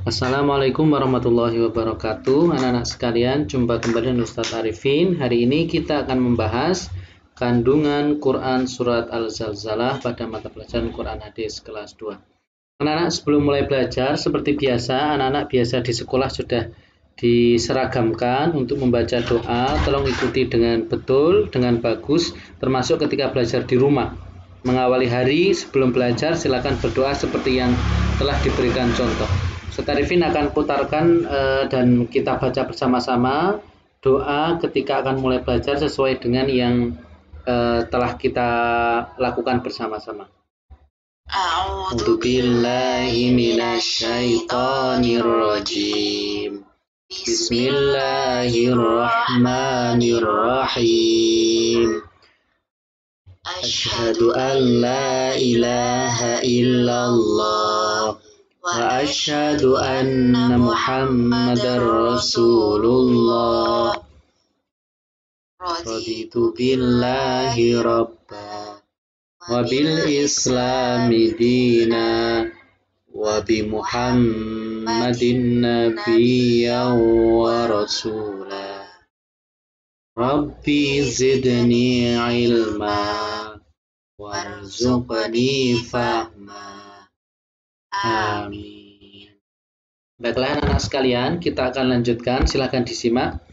Assalamualaikum warahmatullahi wabarakatuh. Anak-anak sekalian, jumpa kembali dengan Ustadz Arifin. Hari ini kita akan membahas kandungan Quran Surat Al-Zalzalah pada mata pelajaran Quran Hadis kelas 2. Anak-anak, sebelum mulai belajar, seperti biasa, anak-anak biasa di sekolah sudah diseragamkan untuk membaca doa. Tolong ikuti dengan betul, dengan bagus, termasuk ketika belajar di rumah. Mengawali hari sebelum belajar, silakan berdoa seperti yang telah diberikan contoh. Ustadz Arifin akan putarkan dan kita baca bersama-sama doa ketika akan mulai belajar sesuai dengan yang telah kita lakukan bersama-sama. A'udzu billahi minasyaitonir rajim. Bismillahirrahmanirrahim. Asyhadu an la ilaha illallah wa asyhadu anna Muhammadar Rasulullah. Raditu billahi rabba wa bil islami dina wa bi Muhammadin nabiyyan wa rasula. Rabbi zidni ilma warzuqni fahma. Amin. Baiklah anak-anak sekalian, kita akan lanjutkan. Silahkan disimak.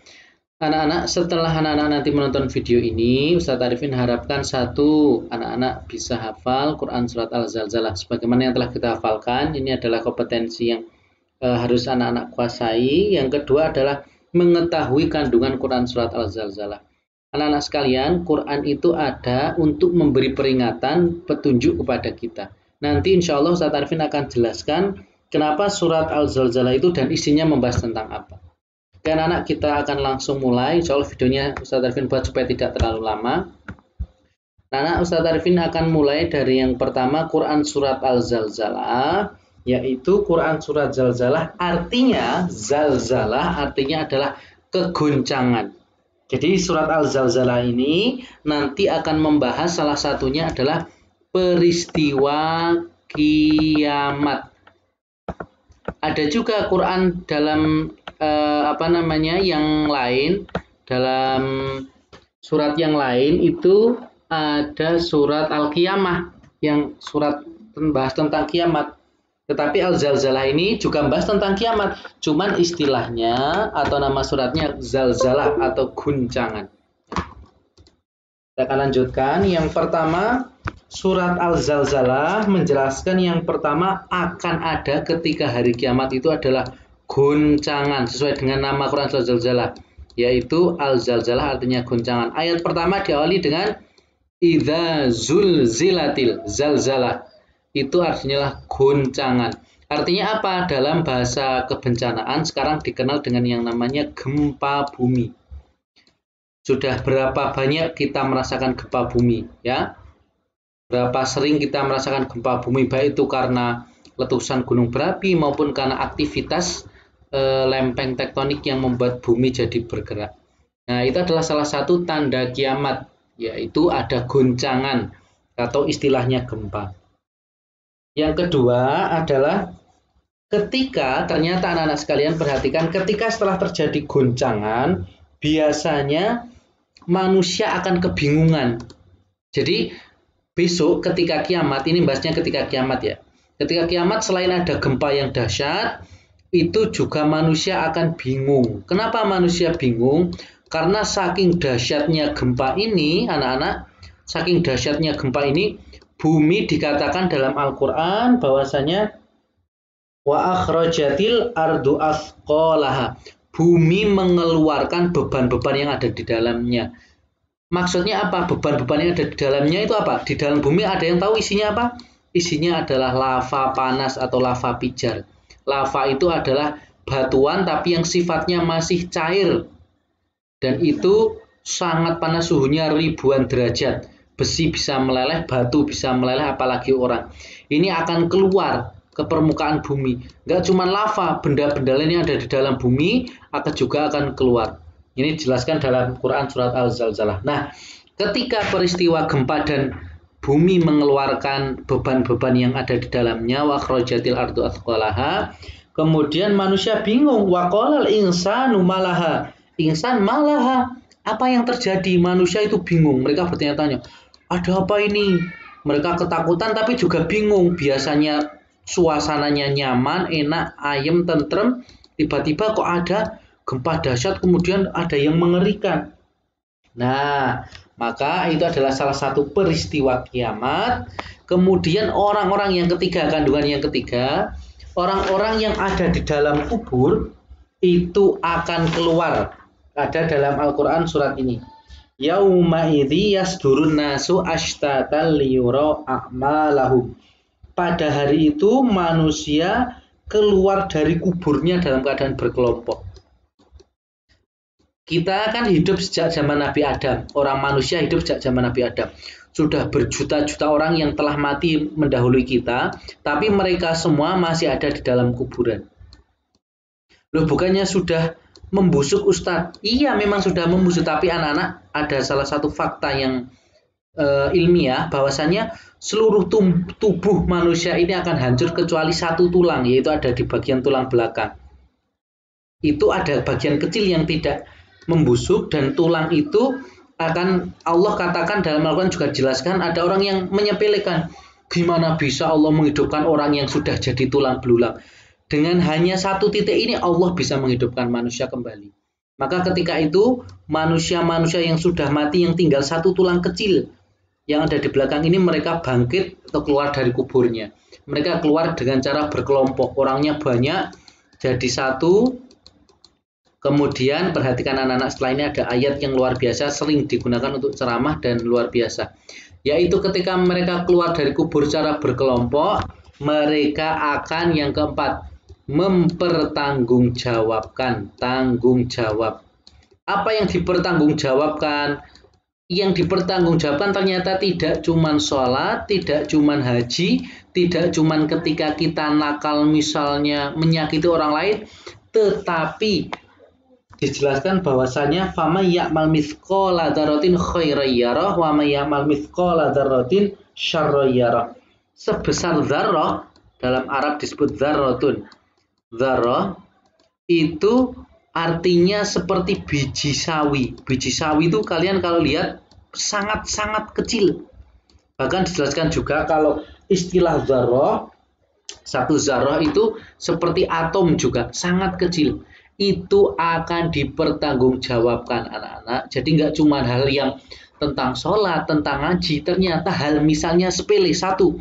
Anak-anak, setelah anak-anak nanti menonton video ini, Ustadz Arifin harapkan satu, anak-anak bisa hafal Quran Surat Al-Zalzalah. Sebagaimana yang telah kita hafalkan, ini adalah kompetensi yang harus anak-anak kuasai. Yang kedua adalah mengetahui kandungan Quran Surat Al-Zalzalah. Anak-anak sekalian, Quran itu ada untuk memberi peringatan, petunjuk kepada kita. Nanti insya Allah Ustadz Arifin akan jelaskan kenapa surat Al-Zalzalah itu dan isinya membahas tentang apa. Oke anak-anak, kita akan langsung mulai. Insya Allah videonya Ustadz Arifin buat supaya tidak terlalu lama. Anak-anak, Ustadz Arifin akan mulai dari yang pertama, Quran Surat Al-Zalzalah, yaitu Quran Surat Zalzalah artinya, Zalzalah artinya adalah kegoncangan. Jadi surat Al-Zalzalah ini nanti akan membahas salah satunya adalah peristiwa kiamat. Ada juga Quran dalam yang lain, dalam surat yang lain itu ada surat Al-Qiyamah yang surat membahas tentang kiamat. Tetapi Al-Zalzalah ini juga membahas tentang kiamat. Cuman istilahnya atau nama suratnya Zalzalah atau guncangan. Kita akan lanjutkan. Yang pertama, surat Al-Zalzalah menjelaskan yang pertama akan ada ketika hari kiamat itu adalah goncangan. Sesuai dengan nama Quran Surat Al-Zalzalah, yaitu Al-Zalzalah artinya goncangan. Ayat pertama diawali dengan Idza zulzilatil zalzalah. Itu artinya goncangan. Artinya apa? Dalam bahasa kebencanaan sekarang dikenal dengan yang namanya gempa bumi. Sudah berapa banyak kita merasakan gempa bumi, ya? Berapa sering kita merasakan gempa bumi, baik itu karena letusan gunung berapi maupun karena aktivitas lempeng tektonik yang membuat bumi jadi bergerak. Nah, itu adalah salah satu tanda kiamat, yaitu ada goncangan atau istilahnya gempa. Yang kedua adalah ketika ternyata anak-anak sekalian perhatikan, ketika setelah terjadi goncangan, biasanya manusia akan kebingungan. Jadi besok ketika kiamat, ini bahasnya ketika kiamat ya. Ketika kiamat selain ada gempa yang dahsyat, itu juga manusia akan bingung. Kenapa manusia bingung? Karena saking dahsyatnya gempa ini, anak-anak, saking dahsyatnya gempa ini, bumi dikatakan dalam Al-Quran bahwasanya wa akhrajatil ardu athqalaha. Bumi mengeluarkan beban-beban yang ada di dalamnya. Maksudnya apa? Beban-beban yang ada di dalamnya itu apa? Di dalam bumi ada yang tahu isinya apa? Isinya adalah lava panas atau lava pijar. Lava itu adalah batuan tapi yang sifatnya masih cair. Dan itu sangat panas, suhunya ribuan derajat. Besi bisa meleleh, batu bisa meleleh, apalagi orang. Ini akan keluar ke permukaan bumi. Nggak cuma lava, benda-benda lain yang ada di dalam bumi juga akan keluar. Ini dijelaskan dalam Quran Surat Al-Zalzalah. Nah, ketika peristiwa gempa dan bumi mengeluarkan beban-beban yang ada di dalamnya, wa akhrajatil ardu athqalaha, Kemudian manusia bingung, waqalal insanu malaha. Insan malaha. Apa yang terjadi? Manusia itu bingung. Mereka bertanya-tanya, ada apa ini? Mereka ketakutan tapi juga bingung. Biasanya suasananya nyaman, enak, ayem, tentrem. Tiba-tiba kok ada gempa dahsyat, kemudian ada yang mengerikan. Nah, maka itu adalah salah satu peristiwa kiamat. Kemudian orang-orang yang ketiga, kandungan yang ketiga, orang-orang yang ada di dalam kubur itu akan keluar. Ada dalam Al-Quran surat ini. Yauma idzi yasdurun nasu ashtatan liyura a'malahum. Pada hari itu manusia keluar dari kuburnya dalam keadaan berkelompok. Kita kan hidup sejak zaman Nabi Adam. Orang manusia hidup sejak zaman Nabi Adam. Sudah berjuta-juta orang yang telah mati mendahului kita, tapi mereka semua masih ada di dalam kuburan. Loh, bukannya sudah membusuk Ustadz? Iya, memang sudah membusuk, tapi anak-anak ada salah satu fakta yang ilmiah bahwasanya seluruh tubuh manusia ini akan hancur kecuali satu tulang, yaitu ada di bagian tulang belakang. Itu ada bagian kecil yang tidak membusuk, dan tulang itu akan Allah katakan dalam Al-Quran juga jelaskan, ada orang yang menyepelekan, gimana bisa Allah menghidupkan orang yang sudah jadi tulang belulang. Dengan hanya satu titik ini Allah bisa menghidupkan manusia kembali. Maka ketika itu manusia-manusia yang sudah mati yang tinggal satu tulang kecil yang ada di belakang ini, mereka bangkit atau keluar dari kuburnya. Mereka keluar dengan cara berkelompok, orangnya banyak jadi satu. Kemudian perhatikan anak-anak, setelah ini ada ayat yang luar biasa, sering digunakan untuk ceramah dan luar biasa. Yaitu ketika mereka keluar dari kubur secara berkelompok, mereka akan yang keempat, mempertanggungjawabkan, tanggung jawab. Apa yang dipertanggungjawabkan? Yang dipertanggungjawabkan ternyata tidak cuma sholat, tidak cuma haji, tidak cuma ketika kita nakal misalnya menyakiti orang lain, tetapi dijelaskan bahwasanya fama ya'mal mithqala dzarratin khairan yarah wa may ya'mal mithqala dzarratin syarran yarah. Sebesar dzarrah, dalam Arab disebut dzarratun. Dzarrah itu artinya seperti biji sawi. Biji sawi itu kalian kalau lihat sangat-sangat kecil. Bahkan dijelaskan juga kalau istilah dzarrah, satu dzarrah itu seperti atom juga, sangat kecil. Itu akan dipertanggungjawabkan anak-anak. Jadi nggak cuma hal yang tentang sholat, tentang ngaji, ternyata hal misalnya sepele satu.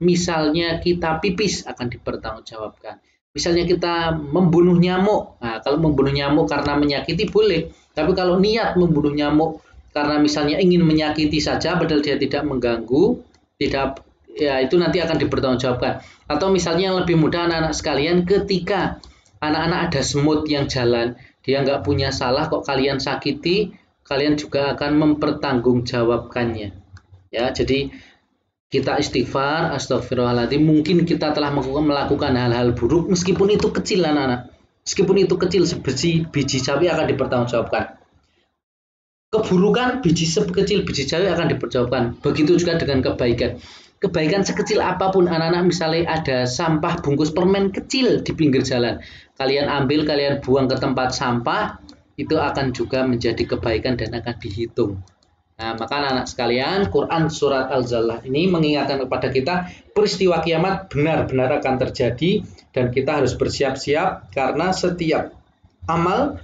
Misalnya kita pipis akan dipertanggungjawabkan. Misalnya kita membunuh nyamuk. Nah, kalau membunuh nyamuk karena menyakiti boleh. Tapi kalau niat membunuh nyamuk karena misalnya ingin menyakiti saja padahal dia tidak mengganggu, tidak, ya itu nanti akan dipertanggungjawabkan. Atau misalnya yang lebih mudah anak-anak sekalian, ketika anak-anak ada semut yang jalan, dia nggak punya salah kok kalian sakiti, kalian juga akan mempertanggungjawabkannya. Ya, jadi kita istighfar, astagfirullahaladzim. Mungkin kita telah melakukan hal-hal buruk, meskipun itu kecil anak-anak. Meskipun itu kecil, biji sawi akan dipertanggungjawabkan. Keburukan kecil biji sawi akan dipertanggungjawabkan. Begitu juga dengan kebaikan. Kebaikan sekecil apapun anak-anak, misalnya ada sampah bungkus permen kecil di pinggir jalan, kalian ambil, kalian buang ke tempat sampah, itu akan juga menjadi kebaikan dan akan dihitung. Nah, maka anak-anak sekalian, Quran surat Al-Zalzlah ini mengingatkan kepada kita peristiwa kiamat benar-benar akan terjadi dan kita harus bersiap-siap karena setiap amal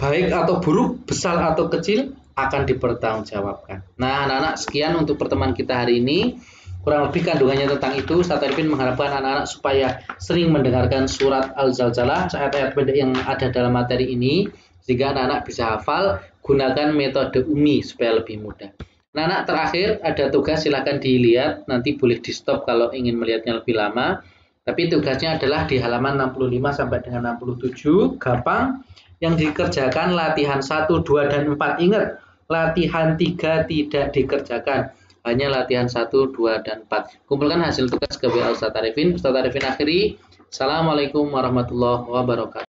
baik atau buruk, besar atau kecil akan dipertanggungjawabkan. Nah, anak-anak, sekian untuk pertemuan kita hari ini. Kurang lebih kandungannya tentang itu. Ustaz Arifin mengharapkan anak-anak supaya sering mendengarkan surat Al-Zalzalah, ayat-ayat pendek yang ada dalam materi ini, sehingga anak-anak bisa hafal. Gunakan metode UMI supaya lebih mudah. Anak-anak, terakhir ada tugas, silahkan dilihat, nanti boleh di stop kalau ingin melihatnya lebih lama. Tapi tugasnya adalah di halaman 65 sampai dengan 67, gampang. Yang dikerjakan latihan 1, 2, dan 4. Ingat, latihan 3 tidak dikerjakan. Hanya latihan 1, 2, dan 4. Kumpulkan hasil tugas ke WA Ustaz Arifin. Ustaz Arifin akhiri. Assalamualaikum warahmatullahi wabarakatuh.